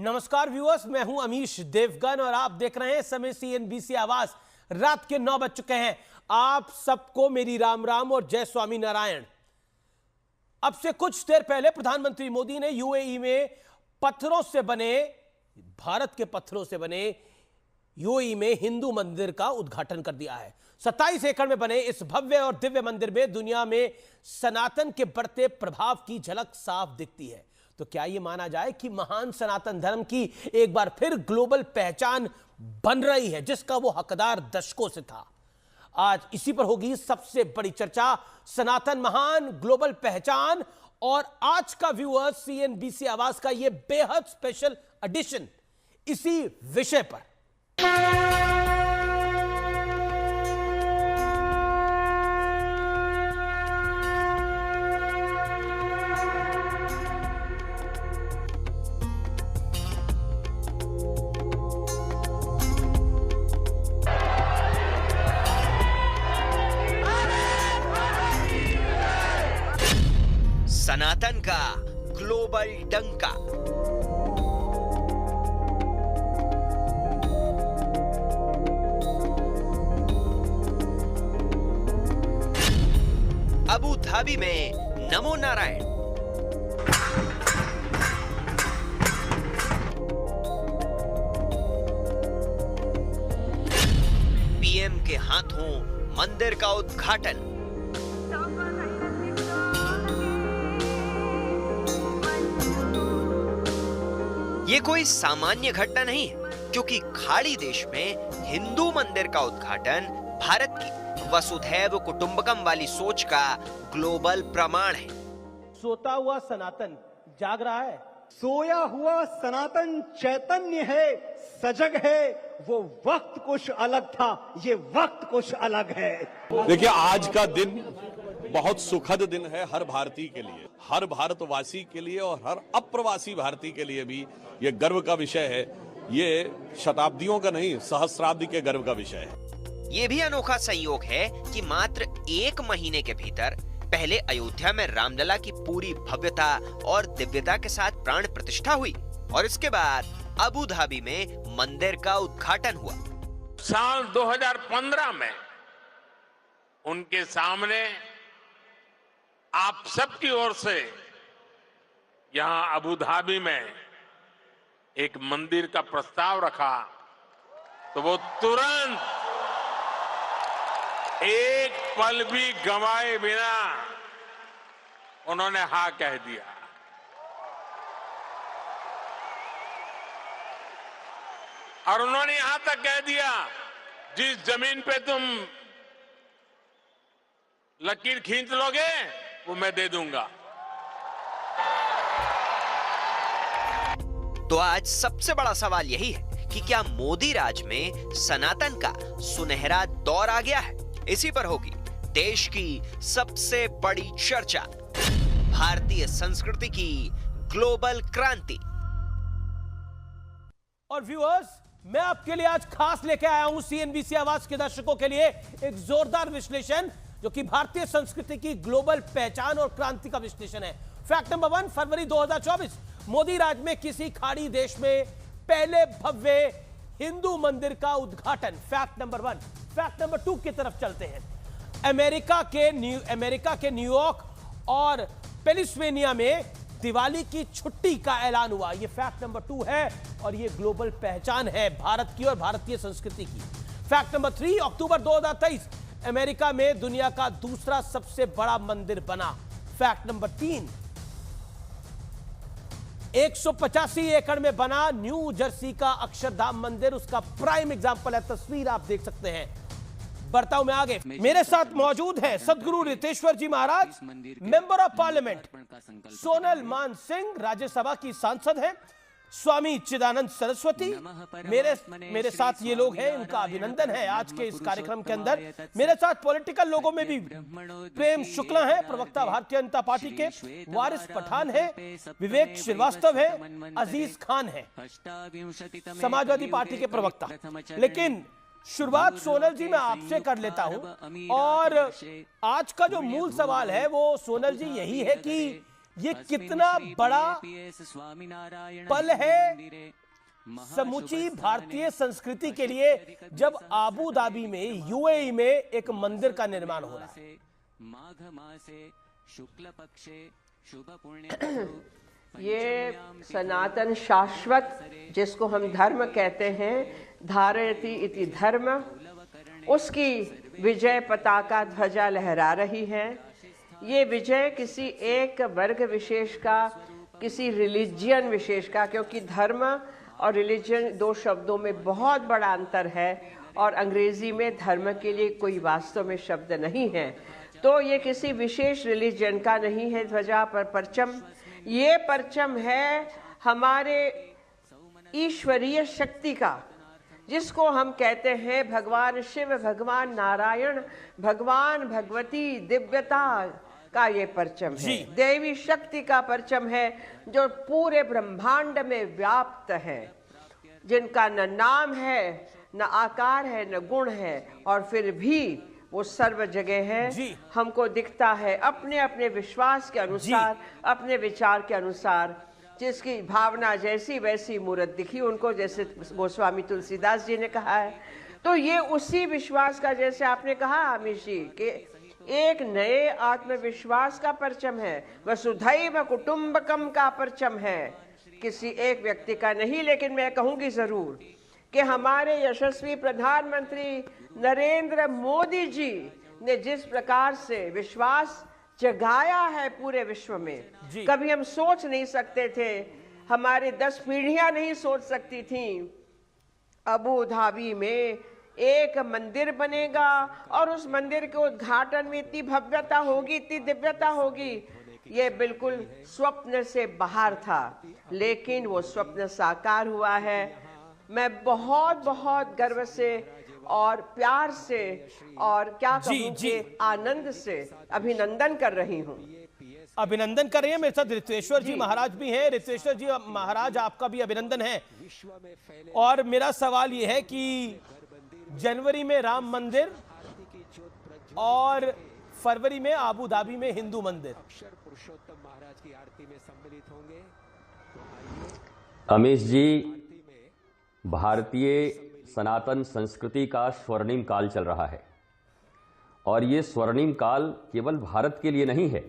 नमस्कार व्यूअर्स, मैं हूं अमीश देवगन और आप देख रहे हैं समय CNBC आवाज। रात के 9 बज चुके हैं। आप सबको मेरी राम राम और जय स्वामी नारायण। अब से कुछ देर पहले प्रधानमंत्री मोदी ने यूएई में पत्थरों से बने, भारत के पत्थरों से बने यूएई में हिंदू मंदिर का उद्घाटन कर दिया है। 27 एकड़ में बने इस भव्य और दिव्य मंदिर में दुनिया में सनातन के बढ़ते प्रभाव की झलक साफ दिखती है। तो क्या यह माना जाए कि महान सनातन धर्म की एक बार फिर ग्लोबल पहचान बन रही है, जिसका वो हकदार दशकों से था। आज इसी पर होगी सबसे बड़ी चर्चा, सनातन महान ग्लोबल पहचान। और आज का व्यूअर्स CNBC आवाज का यह बेहद स्पेशल एडिशन इसी विषय पर। सनातन का ग्लोबल डंका। अबू धाबी में नमो नारायण। पीएम के हाथों मंदिर का उद्घाटन। ये कोई सामान्य घटना नहीं है, क्योंकि खाड़ी देश में हिंदू मंदिर का उद्घाटन भारत की वसुधैव कुटुंबकम वाली सोच का ग्लोबल प्रमाण है। सोता हुआ सनातन जाग रहा है। सोया हुआ सनातन चैतन्य है, सजग है। वो वक्त कुछ अलग था, ये वक्त कुछ अलग है। देखिए, आज का दिन बहुत सुखद दिन है हर भारतीय के लिए, हर भारतवासी के लिए और हर अप्रवासी भारतीय के लिए भी ये गर्व का विषय है। ये शताब्दियों का नहीं, सहस्राब्दी के गर्व का विषय है। ये भी अनोखा संयोग है कि मात्र 1 महीने के भीतर पहले अयोध्या में रामलला की पूरी भव्यता और दिव्यता के साथ प्राण प्रतिष्ठा हुई और इसके बाद अबू धाबी में मंदिर का उद्घाटन हुआ। साल 2015 में उनके सामने आप सबकी ओर से यहां अबू धाबी में एक मंदिर का प्रस्ताव रखा, तो वो तुरंत एक पल भी गंवाए बिना उन्होंने हाँ कह दिया। और उन्होंने यहां तक कह दिया, जिस जमीन पे तुम लकीर खींच लोगे वो मैं दे दूंगा। तो आज सबसे बड़ा सवाल यही है कि क्या मोदी राज में सनातन का सुनहरा दौर आ गया है? इसी पर होगी देश की सबसे बड़ी चर्चा, भारतीय संस्कृति की ग्लोबल क्रांति। और व्यूअर्स, मैं आपके लिए आज खास लेके आया हूं CNBC आवाज के दर्शकों के लिए एक जोरदार विश्लेषण, जो कि भारतीय संस्कृति की ग्लोबल पहचान और क्रांति का विश्लेषण है। फैक्ट नंबर 1, फरवरी 2024, मोदी राज में किसी खाड़ी देश में पहले भव्य हिंदू मंदिर का उद्घाटन। Fact number 1। फैक्ट नंबर 2 की तरफ चलते हैं। अमेरिका के न्यूयॉर्क और पेनिसिल्वेनिया में दिवाली की छुट्टी का ऐलान हुआ। यह फैक्ट नंबर 2 है और यह ग्लोबल पहचान है भारत की और भारतीय संस्कृति की। फैक्ट नंबर 3, अक्टूबर 2023, अमेरिका में दुनिया का दूसरा सबसे बड़ा मंदिर बना। फैक्ट नंबर 3, 185 एकड़ में बना न्यू जर्सी का अक्षरधाम मंदिर, उसका प्राइम एग्जांपल है। तस्वीर आप देख सकते हैं। बढ़ता हूं मैं आगे। मेरे साथ मौजूद है सदगुरु रितेश्वर जी महाराज, member of parliament, Sonal Maan Singh Rajya Sabha की सांसद हैं, स्वामी चिदानंद सरस्वती मेरे साथ ये लोग हैं। इनका अभिनंदन है आज के इस कार्यक्रम के अंदर। मेरे साथ पॉलिटिकल लोगों में भी प्रेम शुक्ला है, प्रवक्ता भारतीय जनता पार्टी के, वारिस पठान है, विवेक श्रीवास्तव है, अजीज खान है, समाजवादी पार्टी के प्रवक्ता। लेकिन शुरुआत सोनल जी मैं आपसे कर लेता हूं और आज का जो मूल सवाल है वो सोनल जी यही है कि ये कितना बड़ा पल है समूची भारतीय संस्कृति के लिए जब आबू धाबी में, यूएई में एक मंदिर का निर्माण हो रहा है। ये सनातन शाश्वत जिसको हम धर्म कहते हैं, धारयति इति धर्म, उसकी विजय पताका ध्वजा लहरा रही है। ये विजय किसी एक वर्ग विशेष का, किसी रिलीजियन विशेष का, क्योंकि धर्म और रिलीजन दो शब्दों में बहुत बड़ा अंतर है और अंग्रेजी में धर्म के लिए कोई वास्तव में शब्द नहीं है। तो ये किसी विशेष रिलीजन का नहीं है ध्वजा पर परचम, ये परचम है हमारे ईश्वरीय शक्ति का, जिसको हम कहते हैं भगवान शिव, भगवान नारायण, भगवान भगवती दिव्यता का ये परचम है, देवी शक्ति का परचम है जो पूरे ब्रह्मांड में व्याप्त है, जिनका न नाम है, न आकार है, न गुण है, और फिर भी वो सर्व जगह है, हमको दिखता है अपने अपने विश्वास के अनुसार, अपने विचार के अनुसार। जिसकी भावना जैसी वैसी मूर्त दिखी उनको, जैसे गोस्वामी तुलसीदास जी ने कहा है। तो ये उसी विश्वास का, जैसे आपने कहा अमीश जी, कि एक नए आत्मविश्वास का परचम है, वसुधैव कुटुंबकम का परचम है, किसी एक व्यक्ति का नहीं। लेकिन मैं कहूंगी जरूर कि हमारे यशस्वी प्रधानमंत्री नरेंद्र मोदी जी ने जिस प्रकार से विश्वास जगाया है पूरे विश्व में, कभी हम सोच नहीं सकते थे, हमारे 10 पीढ़ियां नहीं सोच सकती थी अबू धाबी में एक मंदिर बनेगा और उस मंदिर के उद्घाटन में इतनी भव्यता होगी, इतनी दिव्यता होगी। ये बिल्कुल स्वप्न से बाहर था, लेकिन वो स्वप्न साकार हुआ है। मैं बहुत बहुत गर्व से और प्यार से और क्या कहूं कि आनंद से अभिनंदन कर रही हूं। अभिनंदन कर रही है। मेरे साथ ऋत्वेश्वर जी महाराज भी हैं। ऋत्वेश्वर जी महाराज, आपका भी अभिनंदन है। और मेरा सवाल यह है कि जनवरी में राम मंदिर और फरवरी में आबू धाबी में हिंदू मंदिर। अमीश जी, भारतीय सनातन संस्कृति का स्वर्णिम काल चल रहा है, और ये स्वर्णिम काल केवल भारत के लिए नहीं है,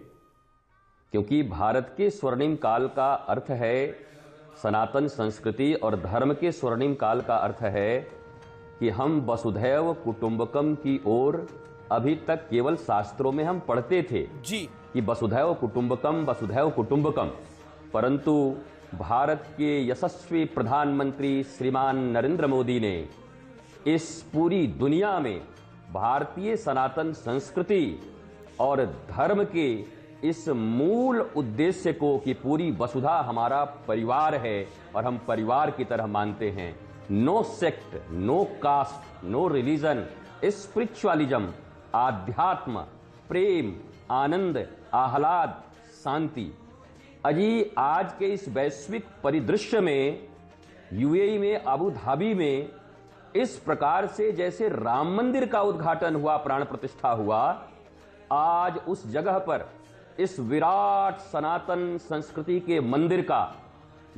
क्योंकि भारत के स्वर्णिम काल का अर्थ है सनातन संस्कृति, और धर्म के स्वर्णिम काल का अर्थ है कि हम वसुधैव कुटुंबकम की ओर अभी तक केवल शास्त्रों में हम पढ़ते थे कि वसुधैव कुटुंबकम, वसुधैव कुटुंबकम, परंतु भारत के यशस्वी प्रधानमंत्री श्रीमान नरेंद्र मोदी ने इस पूरी दुनिया में भारतीय सनातन संस्कृति और धर्म के इस मूल उद्देश्य को, कि पूरी वसुधा हमारा परिवार है और हम परिवार की तरह मानते हैं, no sect, no caste, no religion, spiritualism, आध्यात्म, प्रेम, आनंद, आह्लाद, शांति। अजी आज के इस वैश्विक परिदृश्य में यूएई में, अबू धाबी में इस प्रकार से जैसे राम मंदिर का उद्घाटन हुआ, प्राण प्रतिष्ठा हुआ, आज उस जगह पर इस विराट सनातन संस्कृति के मंदिर का,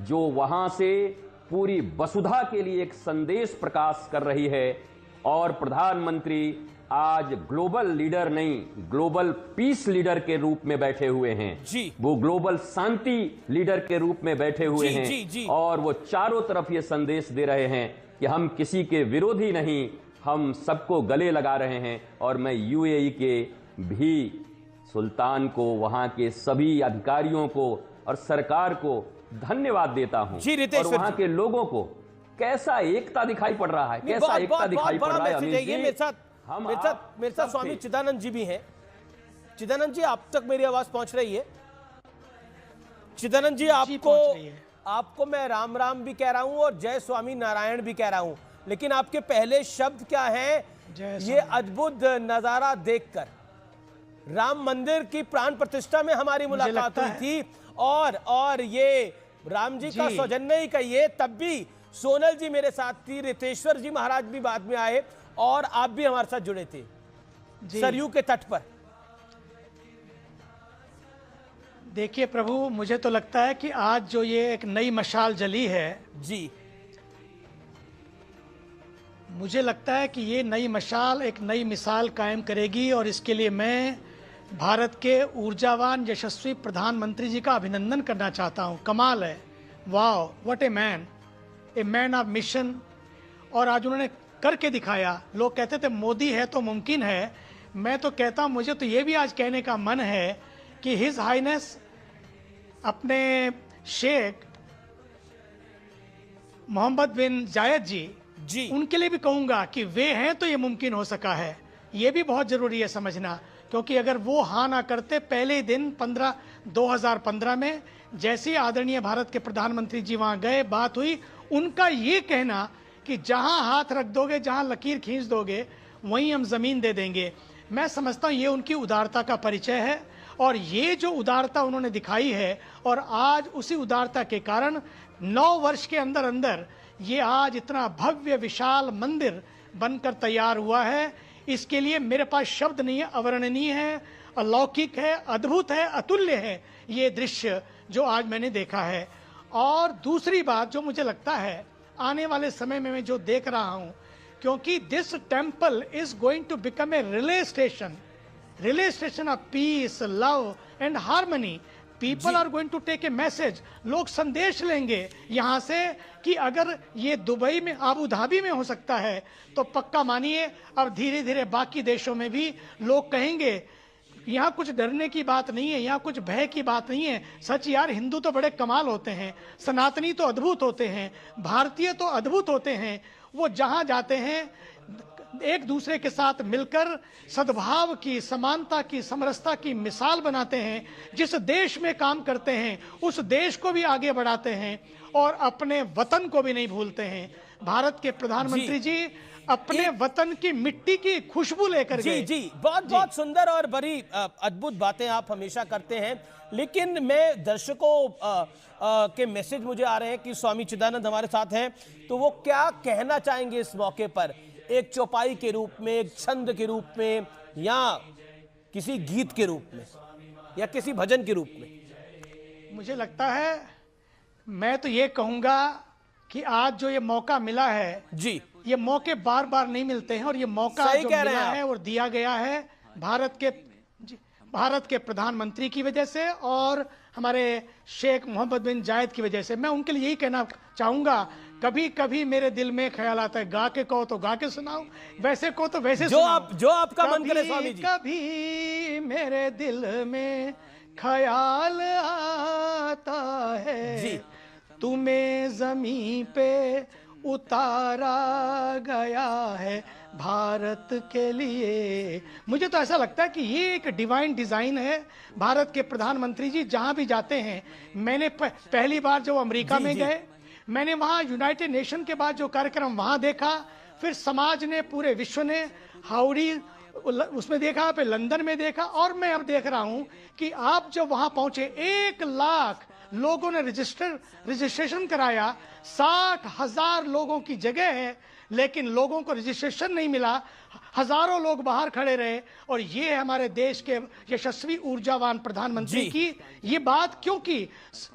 जो वहां से पूरी वसुधा के लिए एक संदेश प्रकाश कर रही है, और प्रधानमंत्री आज ग्लोबल लीडर नहीं, ग्लोबल पीस लीडर के रूप में बैठे हुए हैं। वो ग्लोबल शांति लीडर के रूप में बैठे हुए हैं, और वो चारों तरफ ये संदेश दे रहे हैं कि हम किसी के विरोधी नहीं, हम सबको गले लगा रहे हैं। और मैं यूएई के भी सुल्तान को, वहां के सभी अधिकारियों को और सरकार को धन्यवाद देता हूं, और वहां के लोगों को कैसा एकता दिखाई पड़ रहा है, कैसा एकता दिखाई पड़ रहा है। मेरे साथ स्वामी चिदानंद जी भी हैं। चिदानंद जी, आप तक मेरी आवाज पहुंच रही है? चिदानंद जी, आपको मैं राम राम भी कह रहा हूं और जय स्वामी नारायण भी कह रहा हूं, लेकिन आपके पहले शब्द क्या है? ये अद्भुत नजारा देखकर राम मंदिर की प्राण प्रतिष्ठा में हमारी मुलाकात हुई थी, और ये राम जी का सौजन्य ही कहिए, तब भी सोनल जी मेरे साथ थी, रितेश्वर जी महाराज भी बाद में आए, और आप भी हमारे साथ जुड़े थे सरयू के तट पर। देखिए प्रभु, मुझे तो लगता है कि आज जो ये एक नई मशाल जली है, जी, मुझे लगता है कि ये नई मशाल एक नई मिसाल कायम करेगी और इसके लिए मैं भारत के ऊर्जावान यशस्वी प्रधानमंत्री जी का अभिनंदन करना चाहता हूँ। कमाल है, वाह, what a man of mission. और आज उन्होंने करके दिखाया। लोग कहते थे मोदी है तो मुमकिन है, मैं तो कहता हूँ मुझे तो ये भी आज कहने का मन है कि हिज हाइनेस अपने शेख मोहम्मद बिन जायद जी, उनके लिए भी कहूँगा कि वे हैं तो ये मुमकिन हो सका है। ये भी बहुत ज़रूरी है समझना, क्योंकि अगर वो हाँ ना करते पहले ही दिन 2015 में जैसे ही आदरणीय भारत के प्रधानमंत्री जी वहाँ गए, बात हुई, उनका ये कहना कि जहाँ हाथ रख दोगे, जहाँ लकीर खींच दोगे, वहीं हम ज़मीन दे देंगे। मैं समझता हूँ ये उनकी उदारता का परिचय है और ये जो उदारता उन्होंने दिखाई है, और आज उसी उदारता के कारण 9 वर्ष के अंदर अंदर ये आज इतना भव्य विशाल मंदिर बनकर तैयार हुआ है। इसके लिए मेरे पास शब्द नहीं है, अवर्णनीय है, अलौकिक है, अद्भुत है, अतुल्य है ये दृश्य जो आज मैंने देखा है। और दूसरी बात जो मुझे लगता है आने वाले समय में मैं जो देख रहा हूँ, क्योंकि this temple is going to become a relay station of peace, love and harmony. People are going to take a message. लोग संदेश लेंगे यहाँ से कि अगर ये दुबई में, अबू धाबी में हो सकता है, तो पक्का मानिए अब धीरे धीरे बाकी देशों में भी लोग कहेंगे यहाँ कुछ डरने की बात नहीं है, यहाँ कुछ भय की बात नहीं है। सच यार, हिंदू तो बड़े कमाल होते हैं, सनातनी तो अद्भुत होते हैं, भारतीय तो अद्भुत होते हैं। वो जहाँ जाते हैं एक दूसरे के साथ मिलकर सद्भाव की, समानता की, समरसता की मिसाल बनाते हैं। जिस देश में काम करते हैं उस देश को भी आगे बढ़ाते हैं और अपने वतन को भी नहीं भूलते हैं। भारत के प्रधानमंत्री जी अपने वतन की मिट्टी की खुशबू लेकर गए। जी, बहुत बहुत सुंदर और बड़ी अद्भुत बातें आप हमेशा करते हैं। लेकिन मैं दर्शकों के मैसेज मुझे आ रहे हैं कि स्वामी चिदानंद हमारे साथ हैं, तो वो क्या कहना चाहेंगे इस मौके पर, एक चौपाई के रूप में, एक छंद के रूप में, या किसी गीत के रूप में, या किसी भजन के रूप में। मुझे लगता है, मैं तो ये कहूँगा कि आज जो ये मौका मिला है जी, ये मौके बार बार नहीं मिलते हैं, और ये मौका जो मिला है और दिया गया है भारत के प्रधानमंत्री की वजह से और हमारे शेख मोहम्मद बिन जायद की वजह से। मैं उनके लिए यही कहना चाहूंगा, कभी कभी मेरे दिल में ख्याल आता है, गा के कहो तो गा के सुनाओ, वैसे कहो तो वैसे सुनाओ, जो आपका मन करे स्वामी जी। कभी मेरे दिल में ख्याल आता है जी, तुम्हें जमीन पे उतारा गया है भारत के लिए। मुझे तो ऐसा लगता है कि ये एक डिवाइन डिजाइन है। भारत के प्रधानमंत्री जी जहां भी जाते हैं, मैंने पहली बार जो अमेरिका में गए, मैंने वहां यूनाइटेड नेशन के बाद जो कार्यक्रम वहां देखा, फिर समाज ने, पूरे विश्व ने हाउडी उसमें देखा, फिर लंदन में देखा, और मैं अब देख रहा हूं कि आप जब वहां पहुंचे 1 लाख लोगों ने रजिस्ट्रेशन कराया। 60,000 लोगों की जगह है, लेकिन लोगों को रजिस्ट्रेशन नहीं मिला, हजारों लोग बाहर खड़े रहे। और ये हमारे देश के यशस्वी ऊर्जावान प्रधानमंत्री की ये बात, क्योंकि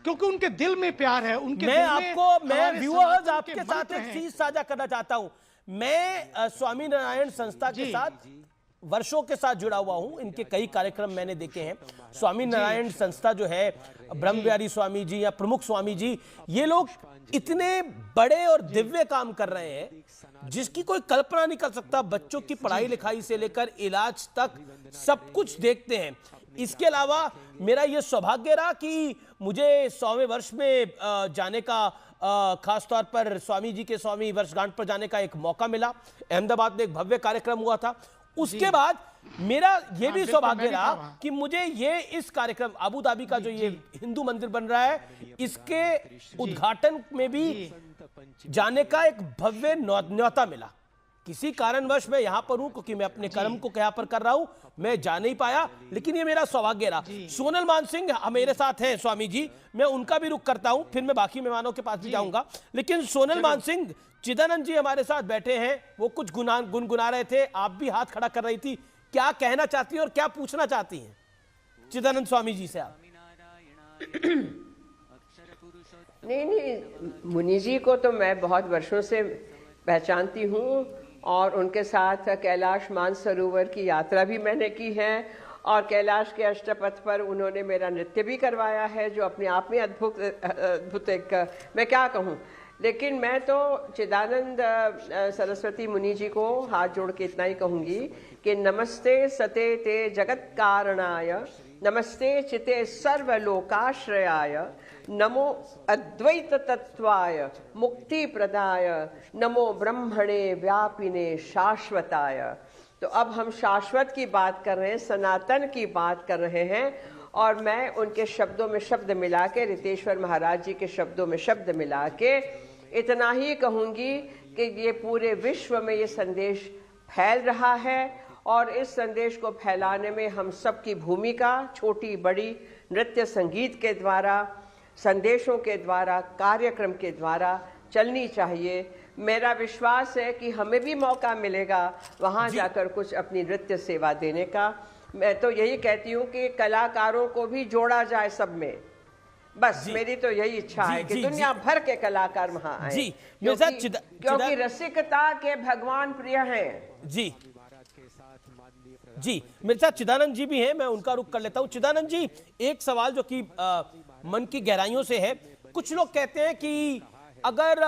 उनके दिल में प्यार है, उनके मैं व्यूअर्स आपके साथ एक चीज साझा करना चाहता हूं। मैं स्वामी नारायण संस्था के साथ वर्षों के साथ जुड़ा हुआ हूं, इनके कई कार्यक्रम मैंने देखे हैं। स्वामी नारायण संस्था जो है, ब्रह्मविहारी स्वामी जी या प्रमुख स्वामी जी, ये लोग इतने बड़े और दिव्य काम कर रहे हैं जिसकी कोई कल्पना नहीं कर सकता। बच्चों की पढ़ाई लिखाई से लेकर इलाज तक सब कुछ देखते हैं। इसके अलावा मेरा यह सौभाग्य रहा कि मुझे 100वें वर्ष में जाने का, खास तौर पर स्वामी जी के 100वीं वर्षगांठ पर जाने का एक मौका मिला। अहमदाबाद में एक भव्य कार्यक्रम हुआ था। उसके बाद मेरा ये भी सौभाग्य रहा कि मुझे ये इस कार्यक्रम, अबू धाबी का जो ये हिंदू मंदिर बन रहा है, इसके उद्घाटन में भी जाने का एक भव्य न्योता मिला। किसी कारणवश मैं यहां पर हूं, क्योंकि मैं अपने कर्म को यहां पर कर रहा हूं, मैं जा नहीं पाया, लेकिन ये मेरा सौभाग्य रहा। सोनल मानसिंह मेरे साथ हैं स्वामी जी, मैं उनका भी रुख करता हूं, फिर मैं बाकी मेहमानों के पास भी जाऊंगा। लेकिन सोनल मानसिंह, चिदानंद जी हमारे साथ बैठे हैं, वो कुछ गुनगुना रहे थे, आप भी हाथ खड़ा कर रही थी। क्या कहना चाहती हैं और क्या पूछना चाहती हैं चिदानंद स्वामी जी से आप? नहीं, मुनि जी को तो मैं बहुत वर्षों से पहचानती हूँ और उनके साथ कैलाश मानसरोवर की यात्रा भी मैंने की है और कैलाश के अष्टपथ पर उन्होंने मेरा नृत्य भी करवाया है, जो अपने आप में अद्भुत एक, मैं क्या कहूँ। लेकिन मैं तो चिदानंद सरस्वती मुनि जी को हाथ जोड़ के इतना ही कहूँगी कि नमस्ते सते ते जगत कारणाय, नमस्ते चिते सर्वलोकाश्रयाय, नमो अद्वैत तत्वाय मुक्ति प्रदाय, नमो ब्रह्मणे व्यापिने शाश्वताय। तो अब हम शाश्वत की बात कर रहे हैं, सनातन की बात कर रहे हैं और मैं उनके शब्दों में शब्द मिला के, रितेश्वर महाराज जी के शब्दों में शब्द मिला के इतना ही कहूँगी कि ये पूरे विश्व में ये संदेश फैल रहा है और इस संदेश को फैलाने में हम सबकी भूमिका छोटी बड़ी, नृत्य संगीत के द्वारा, संदेशों के द्वारा, कार्यक्रम के द्वारा चलनी चाहिए। मेरा विश्वास है कि हमें भी मौका मिलेगा वहाँ जाकर कुछ अपनी नृत्य सेवा देने का। मैं तो यही कहती हूँ कि कलाकारों को भी जोड़ा जाए सब में, बस मेरी तो यही इच्छा है कि दुनिया भर के कलाकार वहाँ आए, क्योंकि रसिकता के भगवान प्रिय हैं। जी मेरे साथ चिदानंद जी भी हैं, मैं उनका रुख कर लेता हूँ। चिदानंद जी, एक सवाल जो कि मन की गहराइयों से है। कुछ लोग कहते हैं कि अगर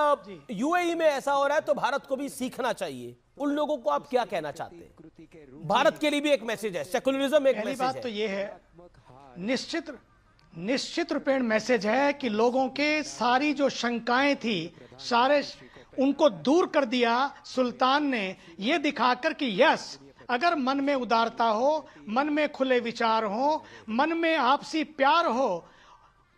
यूएई में ऐसा हो रहा है तो भारत को भी सीखना चाहिए। उन लोगों को आप क्या कहना चाहते हैं? भारत के लिए भी एक मैसेज है, सेकुलरिज्म एक मैसेज है। बात तो ये है, निश्चित रूपेण मैसेज है कि लोगों के सारी जो शंकाएं थी, सारे उनको दूर कर दिया सुल्तान ने, ये दिखाकर कि यस, अगर मन में उदारता हो, मन में खुले विचार हो, मन में आपसी प्यार हो,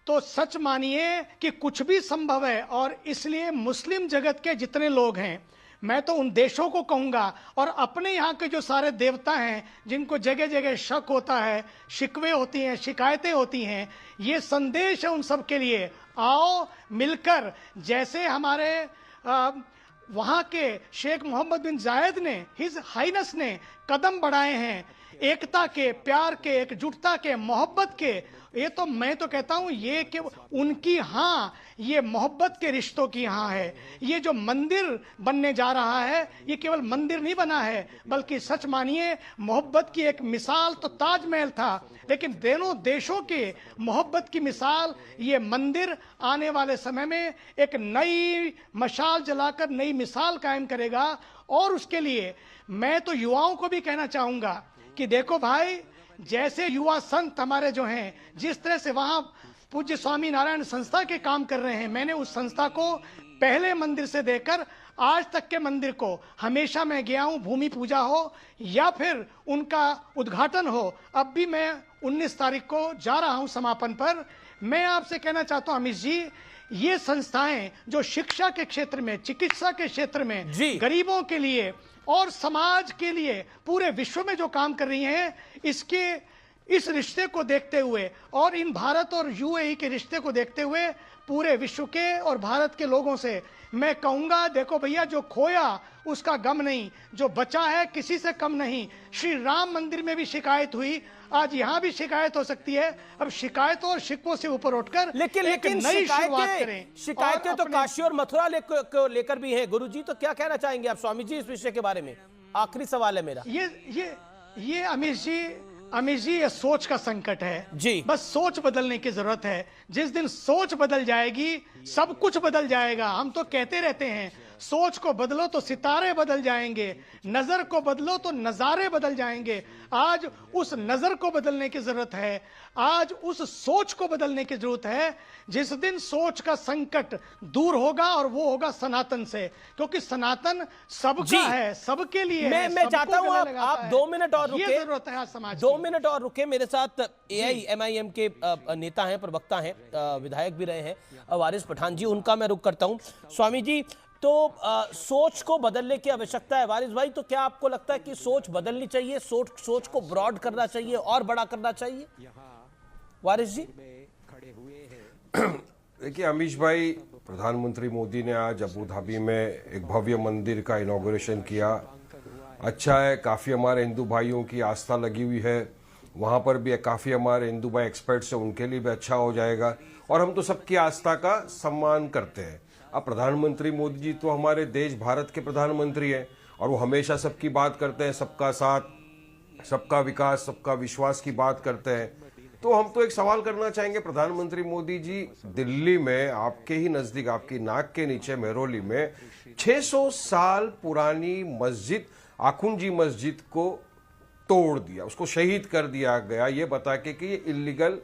तो सच मानिए कि कुछ भी संभव है। और इसलिए मुस्लिम जगत के जितने लोग हैं, मैं तो उन देशों को कहूंगा और अपने यहाँ के जो सारे देवता हैं जिनको जगह जगह शक होता है, शिकवे होती हैं, शिकायतें होती हैं, ये संदेश है उन सब के लिए, आओ मिलकर, जैसे हमारे वहाँ के शेख मोहम्मद बिन जायद ने, हिज हाइनेस ने कदम बढ़ाए हैं एकता के, प्यार के, एकजुटता के, मोहब्बत के। ये तो मैं तो कहता हूँ ये कि उनकी हाँ, ये मोहब्बत के रिश्तों की हाँ है। ये जो मंदिर बनने जा रहा है, ये केवल मंदिर नहीं बना है, बल्कि सच मानिए मोहब्बत की एक मिसाल तो ताजमहल था, लेकिन दोनों देशों के मोहब्बत की मिसाल ये मंदिर आने वाले समय में एक नई मशाल जलाकर नई मिसाल कायम करेगा। और उसके लिए मैं तो युवाओं को भी कहना चाहूँगा कि देखो भाई, जैसे युवा संत हमारे जो हैं, जिस तरह से वहाँ पूज्य स्वामी नारायण संस्था के काम कर रहे हैं, मैंने उस संस्था को पहले मंदिर से देकर आज तक के मंदिर को हमेशा मैं गया हूँ, भूमि पूजा हो या फिर उनका उद्घाटन हो। अब भी मैं 19 तारीख को जा रहा हूँ समापन पर। मैं आपसे कहना चाहता हूँ अमित जी, ये संस्थाएं जो शिक्षा के क्षेत्र में, चिकित्सा के क्षेत्र में, गरीबों के लिए और समाज के लिए पूरे विश्व में जो काम कर रही हैं, इस रिश्ते को देखते हुए और इन भारत और यूएई के रिश्ते को देखते हुए पूरे विश्व के और भारत के लोगों से मैं कहूँगा, देखो भैया, जो खोया उसका गम नहीं, जो बचा है किसी से कम नहीं। श्री राम मंदिर में भी शिकायत हुई, आज यहाँ भी शिकायत हो सकती है। अब शिकायतों और शिकवों से ऊपर उठकर लेकिन नई शुरुआत करें। शिकायतें तो काशी और मथुरा लेकर भी है। गुरुजी, तो क्या कहना चाहेंगे आप स्वामी जी इस विषय के बारे में? आखिरी सवाल है मेरा। ये अमित जी ये सोच का संकट है जी, बस सोच बदलने की जरूरत है। जिस दिन सोच बदल जाएगी सब कुछ बदल जाएगा। हम तो कहते रहते हैं, सोच को बदलो तो सितारे बदल जाएंगे, नजर को बदलो तो नजारे बदल जाएंगे। आज उस नजर को बदलने की जरूरत है, आज उस सोच को बदलने की जरूरत है। जिस दिन सोच का संकट दूर होगा और वो होगा सनातन से, क्योंकि सनातन सबका है, सबके लिए है। मैं चाहता हूं आप 2 मिनट और रुके, जरूरत है समाज 2 मिनट और रुके। मेरे साथ AIMIM के नेता हैं, प्रवक्ता हैं, विधायक भी रहे हैं, वारिस पठान जी, उनका मैं रुख करता हूं। स्वामी जी, तो सोच को बदलने की आवश्यकता है। वारिस भाई, तो क्या आपको लगता है कि सोच बदलनी चाहिए, सोच को ब्रॉड करना चाहिए और बड़ा करना चाहिए? वारिस जी। देखिए अमीश भाई, प्रधानमंत्री मोदी ने आज अबू धाबी में एक भव्य मंदिर का इनॉग्रेशन किया। अच्छा है, काफ़ी हमारे हिंदू भाइयों की आस्था लगी हुई है वहाँ पर भी काफ़ी हमारे हिंदू भाई एक्सपर्ट्स हैं, उनके लिए भी अच्छा हो जाएगा। और हम तो सबकी आस्था का सम्मान करते हैं। अब प्रधानमंत्री मोदी जी तो हमारे देश भारत के प्रधानमंत्री हैं और वो हमेशा सबकी बात करते हैं, सबका साथ, सबका विकास, सबका विश्वास की बात करते हैं। तो हम तो एक सवाल करना चाहेंगे, प्रधानमंत्री मोदी जी दिल्ली में आपके ही नज़दीक, आपकी नाक के नीचे मेहरौली में 600 साल पुरानी मस्जिद आखुंजी मस्जिद को तोड़ दिया, उसको शहीद कर दिया गया, ये बता के कि ये इलीगल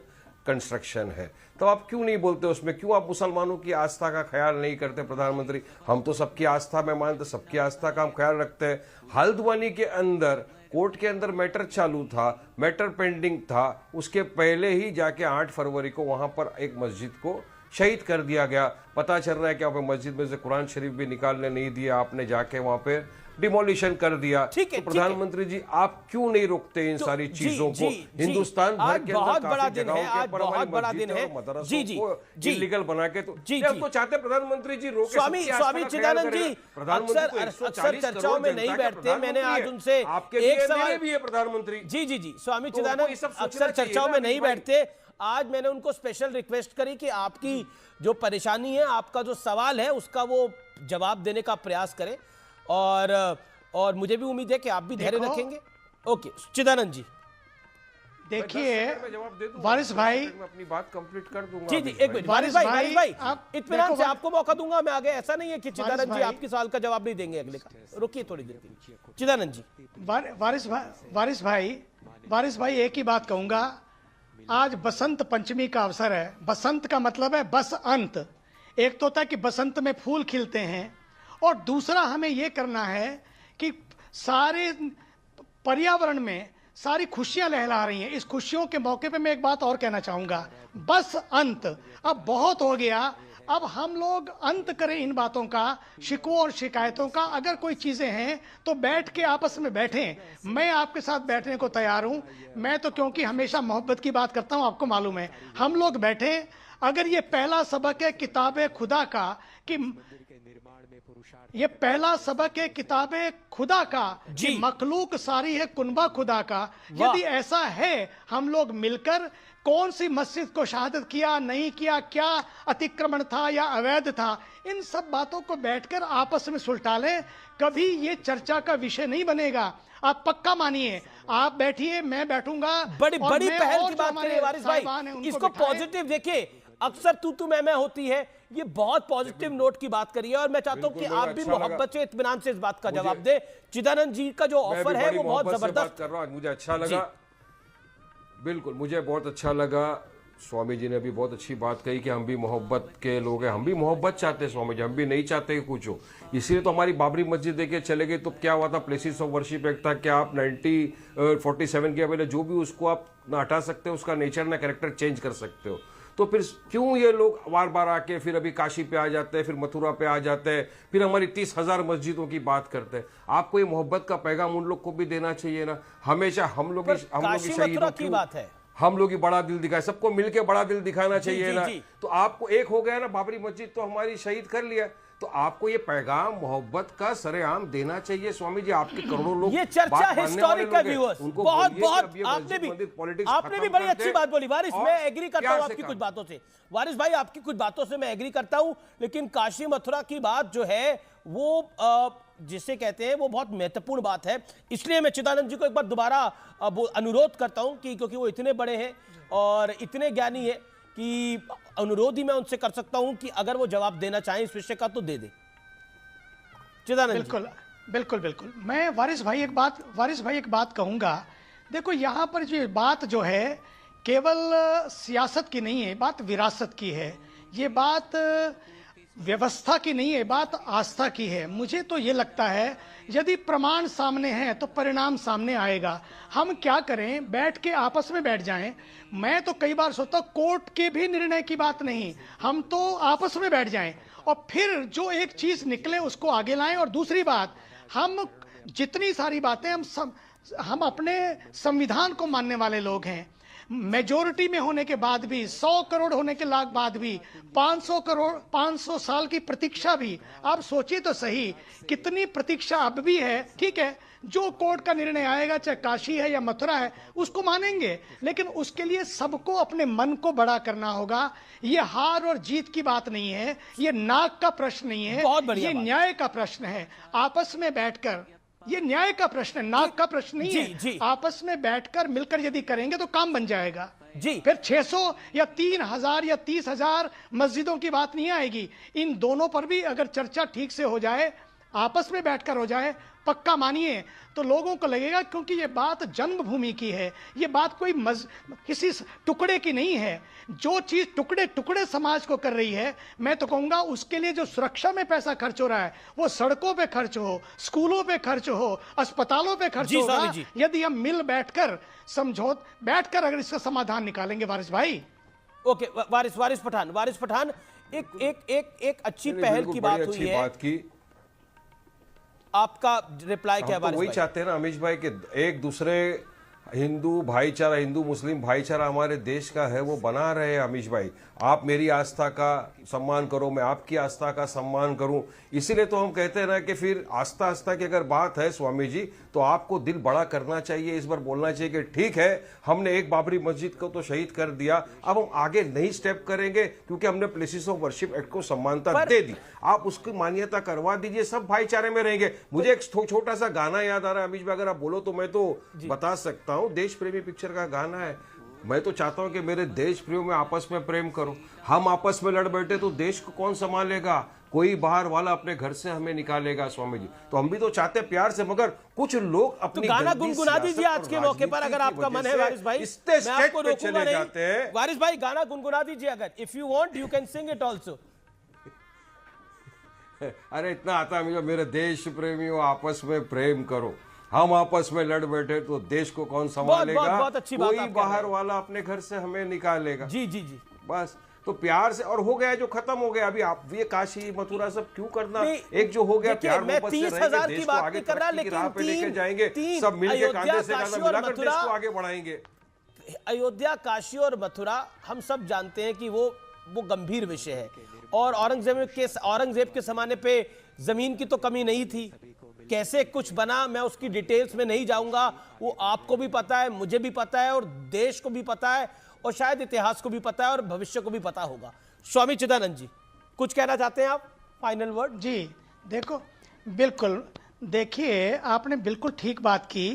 कंस्ट्रक्शन है। तो आप क्यों नहीं बोलते उसमें, क्यों आप मुसलमानों की आस्था का ख्याल नहीं करते प्रधानमंत्री? हम तो सबकी आस्था में मानते, सबकी आस्था का हम ख्याल रखते हैं। हल्द्वानी के अंदर कोर्ट के अंदर मैटर चालू था, मैटर पेंडिंग था, उसके पहले ही जाके 8 फरवरी को वहां पर एक मस्जिद को शहीद कर दिया गया। पता चल रहा है कि आप मस्जिद में से कुरान शरीफ भी निकालने नहीं दिया, आपने जाके वहां पे डिमोलिशन कर दिया। ठीक है, तो प्रधानमंत्री जी आप क्यों नहीं रोकते इन सारी चीजों को? हिंदुस्तान भर के बहुत बड़ा दिन है, आज बहुत बड़ा दिन है। जी जी जी, इलीगल बना के तो जी हम तो चाहते प्रधानमंत्री जी रोके। स्वामी चिदानंद जी अक्सर चर्चाओं में नहीं बैठते, मैंने आज उनसे एक सवाल भी है प्रधानमंत्री जी जी जी स्वामी चिदानंद अक्सर चर्चाओं में नहीं बैठते। आज मैंने उनको स्पेशल रिक्वेस्ट करी कि आपकी जो परेशानी है, आपका जो सवाल है, उसका वो जवाब देने का प्रयास करें और मुझे भी उम्मीद है कि आप भी धैर्य रखेंगे। ओके चिदानंद जी, देखिए वारिस भाई, मैं अपनी बात कंप्लीट कर दूंगा। जी जी एक मिनट, वारिस भाई इत्मीनान से आपको मौका दूंगा मैं आगे। ऐसा नहीं है कि चिदानंद जी आपके सवाल का जवाब नहीं देंगे अगले का, रुकिए थोड़ी देर के लिए। चिदानंद जी, वारिस भाई एक ही बात कहूंगा, आज बसंत पंचमी का अवसर है। बसंत का मतलब है बस अंत। एक तो होता है कि बसंत में फूल खिलते हैं, और दूसरा हमें यह करना है कि सारे पर्यावरण में सारी खुशियां लहरा रही हैं। इस खुशियों के मौके पे मैं एक बात और कहना चाहूंगा, बस अंत, अब बहुत हो गया, अब हम लोग अंत करें इन बातों का, शिकवों और शिकायतों का। अगर कोई चीजें हैं तो बैठ के आपस में बैठें। मैं आपके साथ बैठने को तैयार हूं। मैं तो क्योंकि हमेशा मोहब्बत की बात करता हूं, आपको मालूम है। हम लोग बैठें। अगर ये पहला सबक है किताब खुदा का, कि ये पहला सबक है किताब खुदा का कि मखलूक सारी है कुनबा खुदा का, यदि ऐसा है, हम लोग मिलकर कौन सी मस्जिद को शहादत किया, नहीं किया, क्या अतिक्रमण था या अवैध था, इन सब बातों को बैठकर आपस में सुलझा लें। कभी ये चर्चा का विषय नहीं बनेगा। आप पक्का मानिए, आप बैठिए, मैं बैठूंगा। बड़ी पहल की बात करिए वारिस भाई, इसको पॉजिटिव देखिए। अक्सर तू मैं होती है, ये बहुत पॉजिटिव नोट की बात करिए, और मैं चाहता हूं कि आप भी मोहब्बत से, इत्मीनान से इस बात का जवाब दे। चिदानंद जी का जो ऑफर है वो बहुत जबरदस्त कर रहा हूं, मुझे अच्छा लगा। बिल्कुल मुझे बहुत अच्छा लगा। स्वामी जी ने भी बहुत अच्छी बात कही कि हम भी मोहब्बत के लोग हैं, हम भी मोहब्बत चाहते हैं स्वामी जी, हम भी नहीं चाहते कि कुछ हो। इसीलिए तो हमारी बाबरी मस्जिद देके चले गए, तो क्या हुआ था, प्लेसेस ऑफ वर्शिप एक था, क्या आप 1947 के पहले जो भी उसको आप ना हटा सकते हो, उसका नेचर ना कैरेक्टर चेंज कर सकते हो। तो फिर क्यों ये लोग बार बार आके फिर अभी काशी पे आ जाते हैं, फिर मथुरा पे आ जाते हैं, फिर हमारी 30,000 मस्जिदों की बात करते हैं। आपको ये मोहब्बत का पैगाम उन लोग को भी देना चाहिए ना। हमेशा हम लोग मथुरा की बात है, हम लोग ही बड़ा दिल दिखाए, सबको मिलके बड़ा दिल दिखाना चाहिए ना। तो आपको एक हो गया ना, बाबरी मस्जिद तो हमारी शहीद कर लिया, तो आपको ये पैगाम मोहब्बत का सरेआम देना चाहिए स्वामी जी। आपके करोड़ों लोग, ये चर्चा हिस्टोरिक है व्यूअर्स, बहुत आपने भी बड़ी अच्छी बात बोली वारिस, मैं एग्री करता हूं आपकी कुछ बातों से। वारिस भाई आपकी कुछ बातों से मैं एग्री करता हूं, लेकिन काशी मथुरा की बात जो है वो जिसे कहते हैं वो बहुत महत्वपूर्ण बात है। इसलिए मैं चिदानंद जी को एक बार दोबारा अनुरोध करता हूं कि क्योंकि वो इतने बड़े हैं और इतने ज्ञानी है कि अनुरोध ही मैं उनसे कर सकता हूं कि अगर वो जवाब देना चाहें इस विषय का तो दे दे। चिदानंद बिल्कुल बिल्कुल बिल्कुल। मैं वारिस भाई एक बात कहूंगा। देखो यहाँ पर जो बात जो है केवल सियासत की नहीं है, बात विरासत की है, ये बात व्यवस्था की नहीं है, बात आस्था की है। मुझे तो ये लगता है यदि प्रमाण सामने हैं तो परिणाम सामने आएगा। हम क्या करें, बैठ के आपस में बैठ जाएं। मैं तो कई बार सोचता हूं कोर्ट के भी निर्णय की बात नहीं, हम तो आपस में बैठ जाएं और फिर जो एक चीज निकले उसको आगे लाएं। और दूसरी बात, हम जितनी सारी बातें हम अपने संविधान को मानने वाले लोग हैं। मेजोरिटी में होने के बाद भी, 100 करोड़ होने के बाद भी, 500 करोड़ 500 साल की प्रतीक्षा भी, आप सोचिए तो सही कितनी प्रतीक्षा अब भी है। ठीक है, जो कोर्ट का निर्णय आएगा, चाहे काशी है या मथुरा है, उसको मानेंगे, लेकिन उसके लिए सबको अपने मन को बड़ा करना होगा। ये हार और जीत की बात नहीं है, ये नाक का प्रश्न नहीं है, ये न्याय का प्रश्न है। आपस में बैठकर, ये न्याय का प्रश्न है, नाक का प्रश्न नहीं है। आपस में बैठकर मिलकर यदि करेंगे तो काम बन जाएगा जी। फिर 600 या 3000 या 30,000 मस्जिदों की बात नहीं आएगी। इन दोनों पर भी अगर चर्चा ठीक से हो जाए, आपस में बैठकर हो जाए, पक्का मानिए, तो लोगों को लगेगा क्योंकि ये बात जन्मभूमि की है, ये बात कोई किसी टुकड़े की नहीं है। जो चीज टुकड़े टुकड़े समाज को कर रही है, मैं तो कहूंगा उसके लिए जो सुरक्षा में पैसा खर्च हो रहा है, वो सड़कों पे खर्च हो, स्कूलों पे खर्च हो, अस्पतालों पे खर्च होगा, यदि हम मिल बैठकर बैठकर अगर इसका समाधान निकालेंगे। वारिस भाई, ओके, वारिस पठान, एक अच्छी पहल की बात हुई है। आपका रिप्लाई क्या है? वही चाहते हैं ना अमीश भाई कि एक दूसरे हिंदू भाईचारा, हिंदू मुस्लिम भाईचारा हमारे देश का है, वो बना रहे हैं। अमीश भाई, आप मेरी आस्था का सम्मान करो, मैं आपकी आस्था का सम्मान करूं। इसीलिए तो हम कहते हैं ना कि फिर आस्था की अगर बात है स्वामी जी, तो आपको दिल बड़ा करना चाहिए, इस बार बोलना चाहिए कि ठीक है, हमने एक बाबरी मस्जिद को तो शहीद कर दिया, अब हम आगे नहीं स्टेप करेंगे क्योंकि हमने प्लेसेस ऑफ वर्शिप एक्ट को सम्मानता दे दी, आप उसकी मान्यता करवा दीजिए, सब भाईचारे में रहेंगे। मुझे एक छोटा सा गाना याद आ रहा है अमीश भाई, अगर आप बोलो तो मैं तो बता सकता हूँ। देश प्रेमी पिक्चर का गाना है। मैं तो चाहता हूं कि मेरे देश प्रियो में आपस में प्रेम करो। हम आपस में लड़ बैठे तो देश को कौन संभालेगा? कोई बाहर वाला अपने घर से हमें निकालेगा स्वामी जी। तो हम भी तो चाहते हैं प्यार से, मगर कुछ लोग अपनी तो गाना गुनगुना दीजिए आज के मौके पर, अगर आपका मन है वारिस भाई। मैं आपको रोकूंगा नहीं। वारिस भाई, गाना गुनगुना दीजिए अगर, if you want you can sing it also. अरे इतना आता है, मेरे देश प्रेमियों आपस में प्रेम करो। हम आपस में लड़ बैठे तो देश को कौन संभालेगा? बहुत अच्छी बात। कोई बाहर वाला अपने घर से हमें निकालेगा। जी, बस तो प्यार से, और हो गया जो खत्म हो गया। अभी आप ये काशी मथुरा सब क्यों करना? एक जो हो गया प्यार मोहब्बत से रहेंगे, देश को आगे तरक्की की राह पे लेके जाएंगे, सब मिलके कांधे से कांधा मिलाकर देश को आगे बढ़ाएंगे। अयोध्या, काशी और मथुरा, हम सब जानते हैं कि वो गंभीर विषय है, और औरंगजेब के जमाने पे जमीन की तो कमी नहीं थी। कैसे कुछ बना, मैं उसकी डिटेल्स में नहीं जाऊंगा, वो आपको भी पता है, मुझे भी पता है, और देश को भी पता है, और शायद इतिहास को भी पता है, और भविष्य को भी पता होगा। स्वामी चिदानंद जी, कुछ कहना चाहते हैं आप? Final word. जी देखो, बिल्कुल, देखिए आपने बिल्कुल ठीक बात की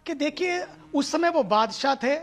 कि देखिए उस समय वो बादशाह थे,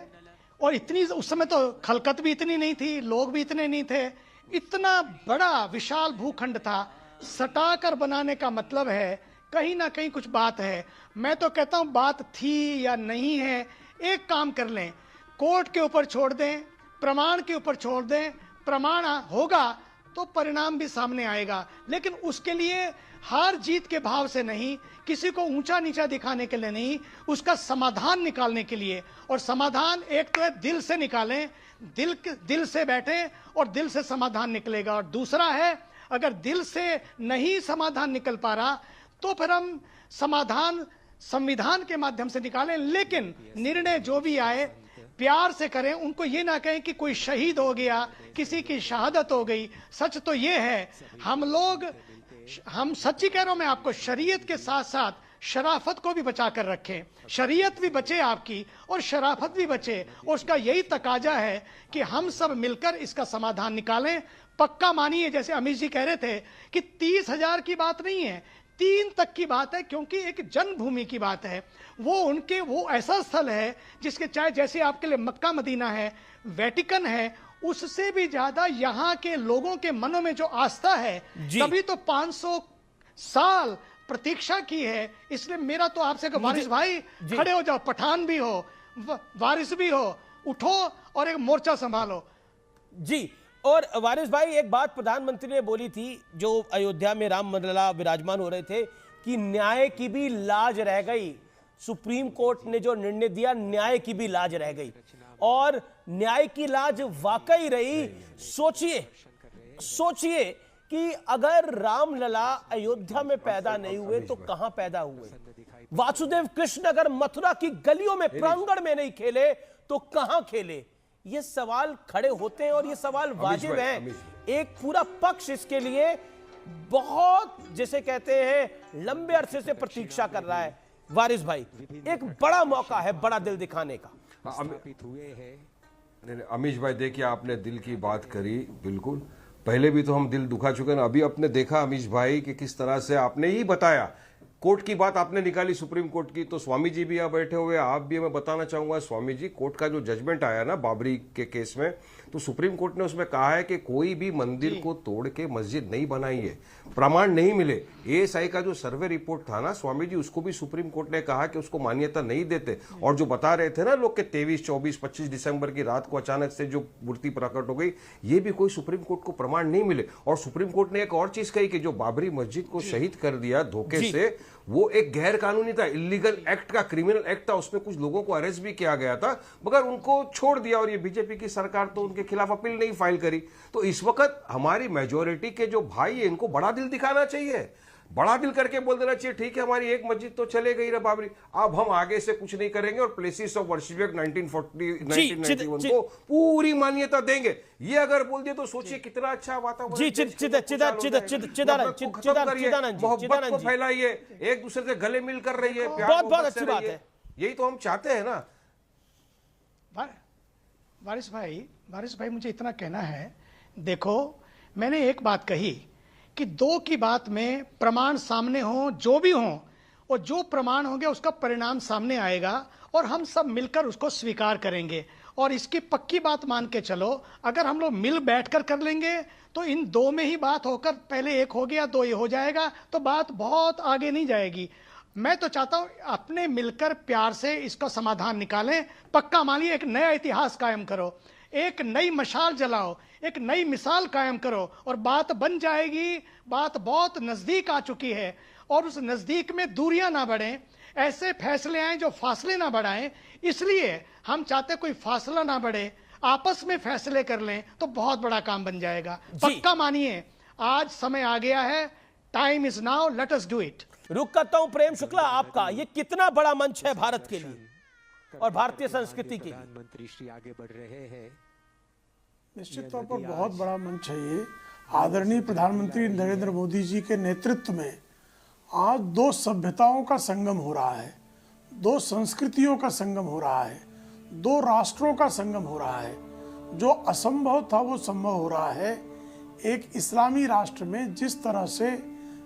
और इतनी उस समय तो खलकत भी इतनी नहीं थी, लोग भी इतने नहीं थे, इतना बड़ा विशाल भूखंड था। सटाकर बनाने का मतलब है कहीं ना कहीं कुछ बात है। मैं तो कहता हूं बात थी या नहीं है, एक काम कर लें, कोर्ट के ऊपर छोड़ दें, प्रमाण के ऊपर छोड़ दें, प्रमाण होगा तो परिणाम भी सामने आएगा। लेकिन उसके लिए हार जीत के भाव से नहीं, किसी को ऊंचा नीचा दिखाने के लिए नहीं, उसका समाधान निकालने के लिए। और समाधान एक तो है दिल से निकालें, दिल से बैठें और दिल से समाधान निकलेगा। और दूसरा है, अगर दिल से नहीं समाधान निकल पा रहा तो फिर हम समाधान संविधान के माध्यम से निकालें, लेकिन निर्णय जो भी आए प्यार से करें। उनको ये ना कहें कि कोई शहीद हो गया, किसी की शहादत हो गई। सच तो ये है, हम सच्ची कह रहा हूं मैं आपको, शरीयत के साथ साथ शराफत को भी बचा कर रखें। शरीयत भी बचे आपकी और शराफत भी बचे, और उसका यही तकाजा है कि हम सब मिलकर इसका समाधान निकालें। पक्का मानिए, जैसे अमित जी कह रहे थे कि 30,000 की बात नहीं है, 3 तक की बात है, क्योंकि एक जन्मभूमि की बात है। वो ऐसा स्थल है जिसके, चाहे जैसे आपके लिए मक्का मदीना है, वेटिकन है, उससे भी ज्यादा यहाँ के लोगों के मनों में जो आस्था है, तभी तो 500 साल प्रतीक्षा की है। इसलिए मेरा तो आपसे वारिस भाई खड़े हो जाओ, पठान भी हो, वारिस भी हो, उठो और एक मोर्चा संभालो। जी, और वारिस भाई, एक बात प्रधानमंत्री ने बोली थी, जो अयोध्या में रामलला विराजमान हो रहे थे, कि न्याय की भी लाज रह गई। सुप्रीम कोर्ट ने जो निर्णय दिया, न्याय की भी लाज रह गई, और न्याय की लाज वाकई रही। सोचिए कि अगर रामलला अयोध्या में पैदा नहीं हुए तो कहां पैदा हुए? वासुदेव कृष्ण अगर मथुरा की गलियों में, प्रांगण में नहीं खेले तो कहां खेले? ये सवाल खड़े होते हैं और ये सवाल वाजिब हैं। एक पूरा पक्ष इसके लिए बहुत, जैसे कहते हैं, लंबे अरसे से प्रतीक्षा कर रहा है। वारिस भाई, एक बड़ा मौका है बड़ा दिल दिखाने का। अमीश भाई, देखिए आपने दिल की बात करी, बिल्कुल पहले भी तो हम दिल दुखा चुके हैं। अभी आपने देखा अमीश भाई कि किस तरह से आपने ही बताया, कोर्ट की बात आपने निकाली सुप्रीम कोर्ट की, तो स्वामी जी भी यहाँ बैठे हुए, आप भी, मैं बताना चाहूंगा स्वामी जी, कोर्ट का जो जजमेंट आया ना बाबरी के केस में, तो सुप्रीम कोर्ट ने उसमें कहा है कि कोई भी मंदिर को तोड़ के मस्जिद नहीं बनाई है, प्रमाण नहीं मिले। एएसआई का जो सर्वे रिपोर्ट था ना स्वामी जी, उसको भी सुप्रीम कोर्ट ने कहा कि उसको मान्यता नहीं देते। और जो बता रहे थे ना लोग के 23, 24, 25 दिसंबर की रात को अचानक से जो मूर्ति प्रकट हो गई, ये भी कोई सुप्रीम कोर्ट को प्रमाण नहीं मिले। और सुप्रीम कोर्ट ने एक और चीज कही कि जो बाबरी मस्जिद को शहीद कर दिया धोखे से, वो एक गैर कानूनी था, इलीगल एक्ट का, क्रिमिनल एक्ट था, उसमें कुछ लोगों को अरेस्ट भी किया गया था, मगर उनको छोड़ दिया। और ये बीजेपी की सरकार तो उनके खिलाफ अपील नहीं फाइल करी। तो इस वक्त हमारी मेजोरिटी के जो भाई है, इनको बड़ा दिल दिखाना चाहिए, बड़ा दिल करके बोल देना चाहिए ठीक है हमारी एक मस्जिद तो चले गई रे बाबरी, अब हम आगे से कुछ नहीं करेंगे और प्लेसेस ऑफ वर्शिप एक्ट 1991 को पूरी मान्यता देंगे। ये अगर बोल दिए तो सोचिए कितना अच्छा वातावरण। मोहब्बत को फैलाइए, एक दूसरे से गले मिल कर रहिए, बहुत बहुत अच्छी बात है, यही तो हम चाहते हैं ना। वारिस भाई मुझे इतना कहना है, देखो मैंने एक बात कही कि दो की बात में प्रमाण सामने हो, जो भी हो, और जो प्रमाण होंगे उसका परिणाम सामने आएगा और हम सब मिलकर उसको स्वीकार करेंगे। और इसकी पक्की बात मान के चलो, अगर हम लोग मिल बैठकर कर लेंगे तो इन दो में ही बात होकर पहले एक हो गया, दो ये हो जाएगा, तो बात बहुत आगे नहीं जाएगी। मैं तो चाहता हूं अपने मिलकर प्यार से इसका समाधान निकालें, पक्का मानिए, एक नया इतिहास कायम करो, एक नई मशाल जलाओ, एक नई मिसाल कायम करो और बात बन जाएगी। बात बहुत नजदीक आ चुकी है और उस नजदीक में दूरियां ना बढ़ें, ऐसे फैसले आए जो फासले ना बढ़ाएं। इसलिए हम चाहते कोई फासला ना बढ़े, आपस में फैसले कर लें तो बहुत बड़ा काम बन जाएगा। पक्का मानिए, आज समय आ गया है, time is now, let us do it. रुक करता हूं प्रेम शुक्ला आपका, ये कितना बड़ा मंच है भारत के लिए और भारतीय संस्कृति के लिए। प्रधानमंत्री श्री आगे बढ़ रहे हैं, निश्चित तौर पर बहुत बड़ा मंच है ये। आदरणीय प्रधानमंत्री नरेंद्र मोदी जी के नेतृत्व में आज दो सभ्यताओं का संगम हो रहा है, दो संस्कृतियों का संगम हो रहा है, दो राष्ट्रों का संगम हो रहा है। जो असंभव था वो संभव हो रहा है। एक इस्लामी राष्ट्र में जिस तरह से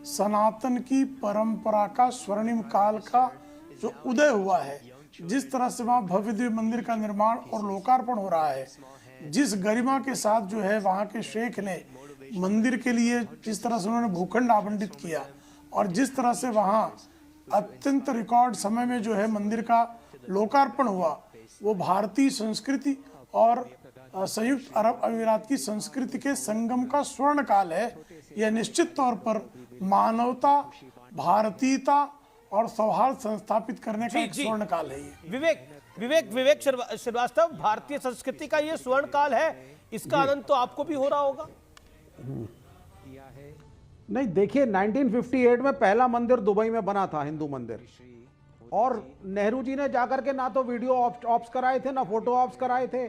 सनातन की परंपरा का स्वर्णिम काल का जो उदय हुआ है, जिस तरह से वहाँ भव्य दिव्य मंदिर का निर्माण और लोकार्पण हो रहा है, जिस गरिमा के साथ जो है वहाँ के शेख ने मंदिर के लिए जिस तरह से उन्होंने भूखंड आवंटित किया और जिस तरह से वहाँ अत्यंत रिकॉर्ड समय में जो है मंदिर का लोकार्पण हुआ, वो भारतीय संस्कृति और संयुक्त अरब अमीरात की संस्कृति के संगम का स्वर्ण काल है। यह निश्चित तौर पर मानवता, भारतीयता और सौहार्द संस्थापित करने का एक स्वर्ण काल है। ये विवेक श्रीवास्तव, भारतीय संस्कृति का ये स्वर्ण काल है, इसका आनंद तो आपको भी हो रहा होगा। नहीं, देखिए 1958 में पहला मंदिर दुबई में बना था, हिंदू मंदिर, और नेहरू जी ने जाकर के ना तो वीडियो ऑप्स कराए थे, ना फोटो ऑप्स कराए थे,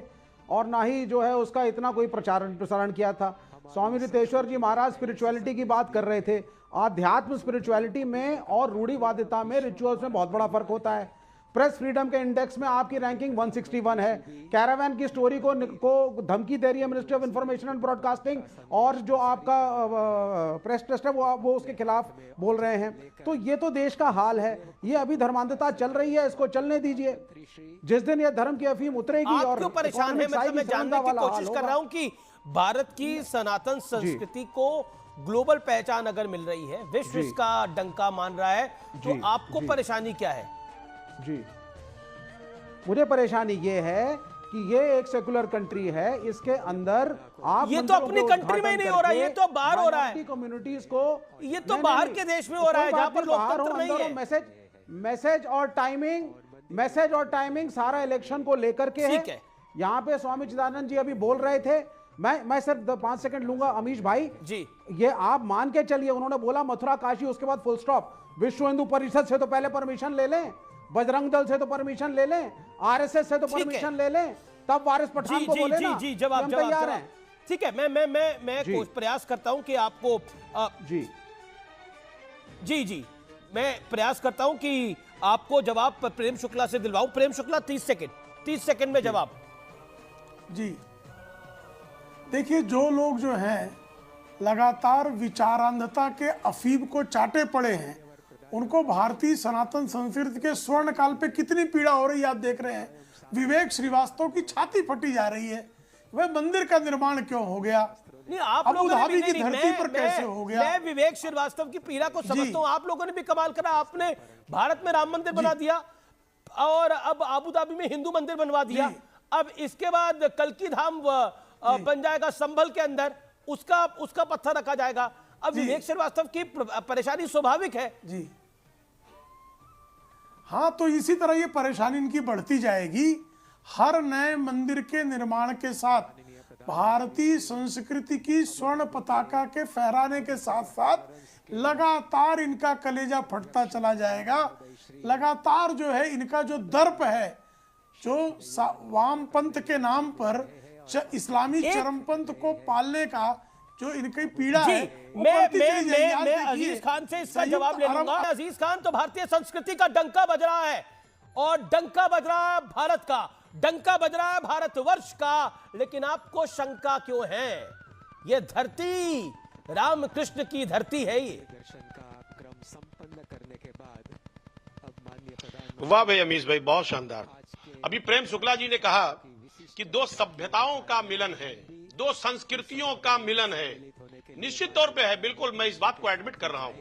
और ना ही जो है उसका इतना कोई प्रसारण किया था। स्वामी रितेश्वर जी महाराज स्पिरिचुअलिटी की बात कर रहे थे। आध्यात्म स्पिरिचुअलिटी में और रूढ़िवादिता में, रिचुअल्स में बहुत बड़ा फर्क होता है। प्रेस फ्रीडम के इंडेक्स में आपकी रैंकिंग 161 है। कैरावैन की स्टोरी को धमकी दे रही है ministry of information and broadcasting, और जो आपका प्रेस ट्रस्ट है वो उसके खिलाफ बोल रहे हैं। तो ये तो देश का हाल है। ये अभी धर्मांधता चल रही है, इसको चलने दीजिए। जिस दिन ये धर्म की अफीम उतरेगी और क्यों परेशान है, मतलब मैं जानने की कोशिश कर रहा हूं कि भारत की सनातन संस्कृति को ग्लोबल पहचान अगर मिल रही है, विश्व इसका डंका मान रहा है, तो आपको परेशानी क्या है? जी, मुझे परेशानी ये है कि ये एक सेकुलर कंट्री है, इसके अंदर आप ये तो अपनी कंट्री में ही नहीं हो रहा है, ये तो बाहर हो रहा है। कम्युनिटीज को ये तो बाहर के देश में हो रहा है जहां पर लोकतंत्र नहीं है। मैसेज और टाइमिंग सारा इलेक्शन को लेकर के है। यहाँ पे स्वामी चिदानंद जी अभी बोल रहे थे, मैं सिर्फ 5 सेकंड लूंगा अमीश भाई जी। ये आप मान के चलिए, उन्होंने बोला मथुरा काशी, उसके बाद फुल स्टॉप। विश्व हिंदू परिषद से तो पहले परमिशन ले लें, बजरंग दल से तो परमिशन ले लें, आरएसएस से तो परमिशन ले लें, तब वारिस पठान को बोले ना जी कि हम तैयार हैं। ठीक है, मैं कुछ प्रयास करता हूं कि आपको जी मैं प्रयास करता हूं कि आपको जवाब प्रेम शुक्ला से दिलवाऊं। प्रेम शुक्ला 30 सेकंड में जवाब। जी देखिए, जो लोग जो हैं लगातार विचारांधता के अफीम को चाटे पड़े हैं, उनको भारतीय सनातन संस्कृति के स्वर्ण काल पे कितनी पीड़ा हो रही है आप देख रहे हैं। विवेक श्रीवास्तव की छाती फटी जा रही है, वह मंदिर का निर्माण क्यों हो गया, नहीं आप अबू लोगों ने धाबी भी की धरती पर कैसे हो गया। मैं विवेक श्रीवास्तव की पीड़ा को समझता हूं, आप लोगों ने भी कमाल करा। आपने भारत में राम मंदिर बना दिया और अब अबू धाबी में हिंदू मंदिर बनवा दिया। अब इसके बाद कल्की धाम बन जाएगा संभल के अंदर, उसका पत्थर रखा जाएगा। अब विवेक श्रीवास्तव की परेशानी स्वाभाविक है जी। हाँ, तो इसी तरह ये परेशानी इनकी बढ़ती जाएगी। हर नए मंदिर के निर्माण के साथ भारतीय संस्कृति की स्वर्ण पताका के फहराने के साथ साथ लगातार इनका कलेजा फटता चला जाएगा। लगातार जो है इनका जो दर्प है, जो वामपंथ के नाम पर इस्लामी चरमपंथ को पालने का जो इनकी पीड़ा है, मैं अजीज खान से इसका जवाब ले लूंगा। अजीज खान, तो भारतीय संस्कृति का डंका बज रहा है और डंका बज रहा है भारत का, डंका बज रहा है भारतवर्ष का, लेकिन आपको शंका क्यों है? ये धरती रामकृष्ण की धरती है। ये दर्शन का क्रम संपन्न करने के बाद अब माननीय प्रधानमंत्री। वाह भाई अमीश भाई, बहुत शानदार। अभी प्रेम शुक्ला जी ने कहा कि दो सभ्यताओं का मिलन है, दो संस्कृतियों का मिलन है। निश्चित तौर पे है, बिल्कुल मैं इस बात को एडमिट कर रहा हूं।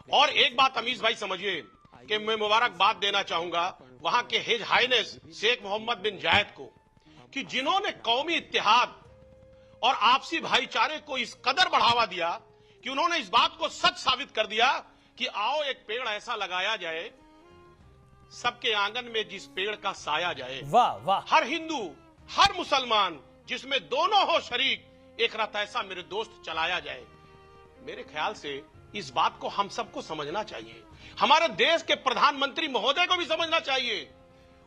और एक बात अमीश भाई समझिए कि मैं मुबारकबाद देना चाहूंगा वहां के हिज हाइनेस शेख मोहम्मद बिन जायद को, कि जिन्होंने कौमी इत्तेहाद और आपसी भाईचारे को इस कदर बढ़ावा दिया कि उन्होंने इस बात को सच साबित कर दिया कि आओ एक पेड़ ऐसा लगाया जाए सबके आंगन में जिस पेड़ का साया जाए। वाह वाह। हर हिंदू, हर मुसलमान, जिसमें दोनों हो शरीक, एक रथ ऐसा मेरे दोस्त चलाया जाए। मेरे ख्याल से इस बात को हम सबको समझना चाहिए। हमारे देश के प्रधानमंत्री महोदय को भी समझना चाहिए,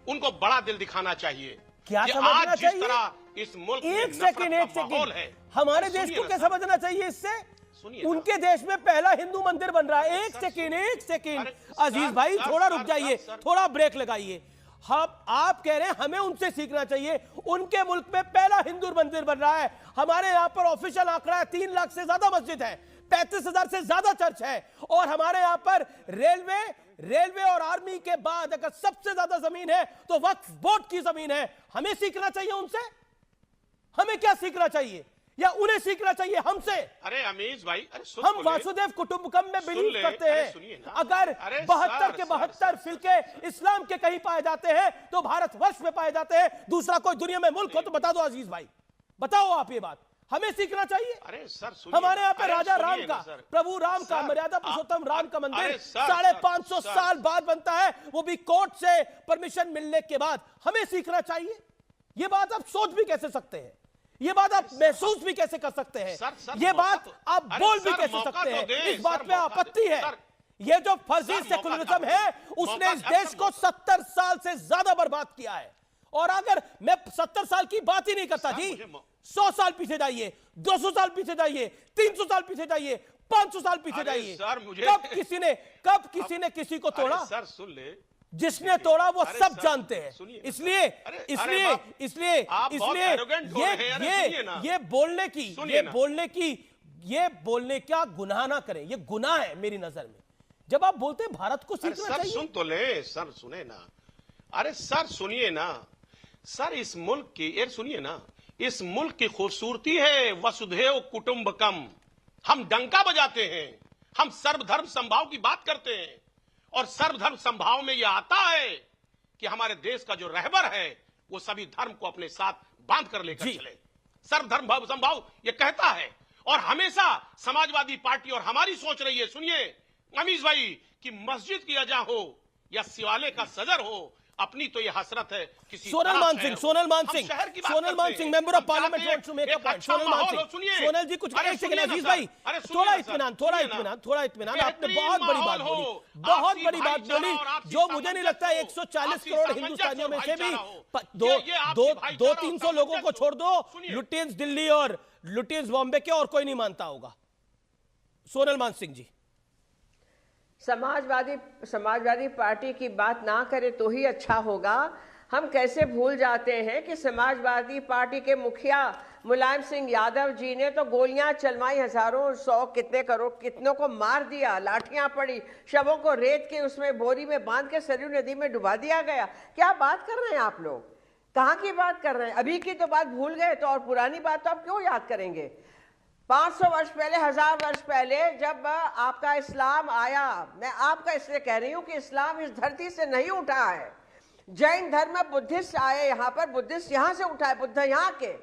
उनको बड़ा दिल दिखाना चाहिए। क्या कि समझना आज जिस चाहिए? तरह इस मुल्क में एक नफरत सेकंड का माहौल है, हमारे देश को क्या समझना चाहिए इससे? उनके देश में पहला हिंदू मंदिर बन रहा है। एक सेकंड अजीज भाई, थोड़ा रुक जाइए, थोड़ा ब्रेक लगाइए। हम आप कह रहे हैं हमें उनसे सीखना चाहिए। उनके मुल्क में पहला हिंदू मंदिर बन रहा है। हमारे यहाँ पर ऑफिशियल आंकड़ा है 3 लाख से ज्यादा मस्जिद है, 35,000 से ज्यादा चर्च है, और हमारे यहाँ पर रेलवे और आर्मी के बाद अगर सबसे ज्यादा जमीन है तो वक्फ बोर्ड की जमीन है। हमें सीखना चाहिए उनसे? हमें क्या सीखना चाहिए, या उन्हें सीखना चाहिए हमसे? अरे अमीश भाई, अरे हम वासुदेव कुटुंबकम में बिलीव करते हैं। अगर 72 के 72 फिरके इस्लाम के कहीं पाए जाते हैं तो भारतवर्ष में पाए जाते हैं। दूसरा कोई दुनिया में मुल्क हो तो बता दो अजीज भाई, बताओ आप ये बात। हमें सीखना चाहिए। अरे सर हमारे यहाँ पे राजा राम का, प्रभु राम का, मर्यादा पुरुषोत्तम राम का मंदिर 550 साल बाद बनता है, वो भी कोर्ट से परमिशन मिलने के बाद। हमें सीखना चाहिए। ये बात आप सोच भी कैसे सकते हैं? ये बात आप महसूस भी कैसे कर सकते हैं? ये बात आप बोल भी कैसे सकते हैं? इस बात पे आपत्ति है। ये जो फर्जी सेकुलरिज्म है उसने इस देश को 70 साल से ज्यादा बर्बाद किया है। और अगर मैं 70 साल की बात ही नहीं करता जी, 100 साल पीछे जाइए, 200 साल पीछे जाइए, 300 साल पीछे जाइए, 500 साल पीछे जाइए। कब किसी ने किसी को तोड़ा? सर सुन ले, जिसने तोड़ा वो सब जानते हैं। इसलिए ये बोलने का गुनाह ना करें। ये गुनाह है मेरी नजर में। जब आप बोलते हैं भारत को सीखना चाहिए। सुन तो ले सर, सुने ना। अरे सर सुनिए ना सर, इस मुल्क की सुनिए ना, इस मुल्क की खूबसूरती है वसुधैव कुटुंबकम। हम डंका बजाते हैं, हम सर्वधर्म संभाव की बात करते हैं, और सर्वधर्म संभाव में यह आता है कि हमारे देश का जो रहबर है वो सभी धर्म को अपने साथ बांध कर लेकर चले। सर्वधर्म संभाव ये कहता है, और हमेशा समाजवादी पार्टी और हमारी सोच रही है, सुनिए अमीश भाई, कि मस्जिद की अजा हो या शिवालय का सदर हो, अपनी तो ये हसरत है किसी Sonal Maan Singh member of parliament wants to make a point. Sonal ji कुछ एक सेकंड अजीज भाई, थोड़ा इत्मीनान। आपने बहुत बड़ी बात बोली, जो मुझे नहीं लगता 140 करोड़ हिंदुस्तानियों में से भी दो 300 लोगों को छोड़ दो, लुटेंस दिल्ली और लुटेंस बॉम्बे के, और कोई नहीं मानता होगा। सोनल मानसिंह जी, समाजवादी पार्टी की बात ना करे तो ही अच्छा होगा। हम कैसे भूल जाते हैं कि समाजवादी पार्टी के मुखिया मुलायम सिंह यादव जी ने तो गोलियां चलवाई, हजारों, 100 कितने करोड़ कितनों को मार दिया, लाठियां पड़ी, शवों को रेत के उसमें बोरी में बांध के सरयू नदी में डुबा दिया गया। क्या बात कर रहे हैं आप लोग? कहाँ की बात कर रहे हैं? अभी की तो बात भूल गए तो और पुरानी बात तो आप क्यों याद करेंगे? 500 वर्ष पहले, 1000 वर्ष पहले जब आपका इस्लाम आया, मैं आपका इसलिए कह रही हूं कि इस्लाम इस धरती से नहीं उठा है। जैन धर्म, बुद्धिस्ट आए यहाँ पर, बुद्धिस्ट यहाँ से उठा है, बुद्ध यहाँ के,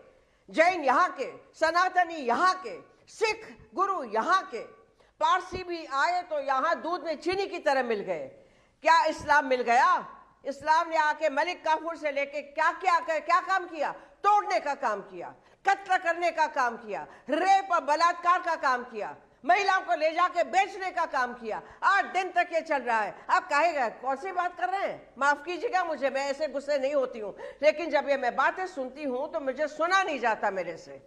जैन यहाँ के, सनातनी यहाँ के, सिख गुरु यहाँ के, पारसी भी आए तो यहाँ दूध में चीनी की तरह मिल गए। क्या इस्लाम मिल गया? इस्लाम ने आके मलिक काफूर से लेके क्या काम किया? तोड़ने का काम किया, कत्ल करने का काम किया, रेप और बलात्कार का काम किया, महिलाओं को ले जाके बेचने का काम किया। 8 दिन तक ये चल रहा है। आप कहेगा कौन सी बात कर रहे हैं? माफ कीजिएगा मुझे, मैं ऐसे गुस्से नहीं होती हूँ, लेकिन जब ये मैं बातें सुनती हूँ तो मुझे सुना नहीं जाता मेरे से।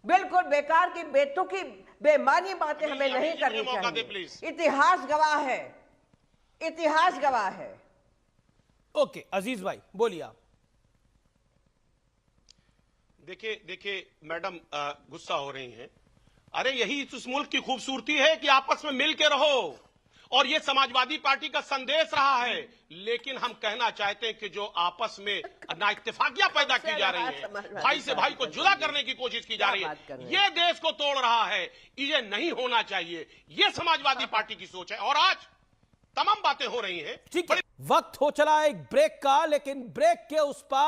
बिल्कुल बेकार की, बेतुकी, बेमानी बातें हमें नहीं करनी चाहिए। इतिहास गवाह है, इतिहास गवाह है। ओके, अजीज भाई बोलिए आप। देखिए मैडम गुस्सा हो रही हैं। अरे यही इस मुल्क की खूबसूरती है कि आपस में मिल के रहो, और ये समाजवादी पार्टी का संदेश रहा है। लेकिन हम कहना चाहते हैं कि जो आपस में नाइत्तेफाकियां पैदा की जा रही है, भाई से भाई को जुदा करने की कोशिश की जा रही है, ये देश को तोड़ रहा है। ये नहीं होना चाहिए। ये समाजवादी पार्टी की सोच है, और आज तमाम बातें हो रही हैं। ठीक है, वक्त हो चला एक ब्रेक का, लेकिन ब्रेक के उस पार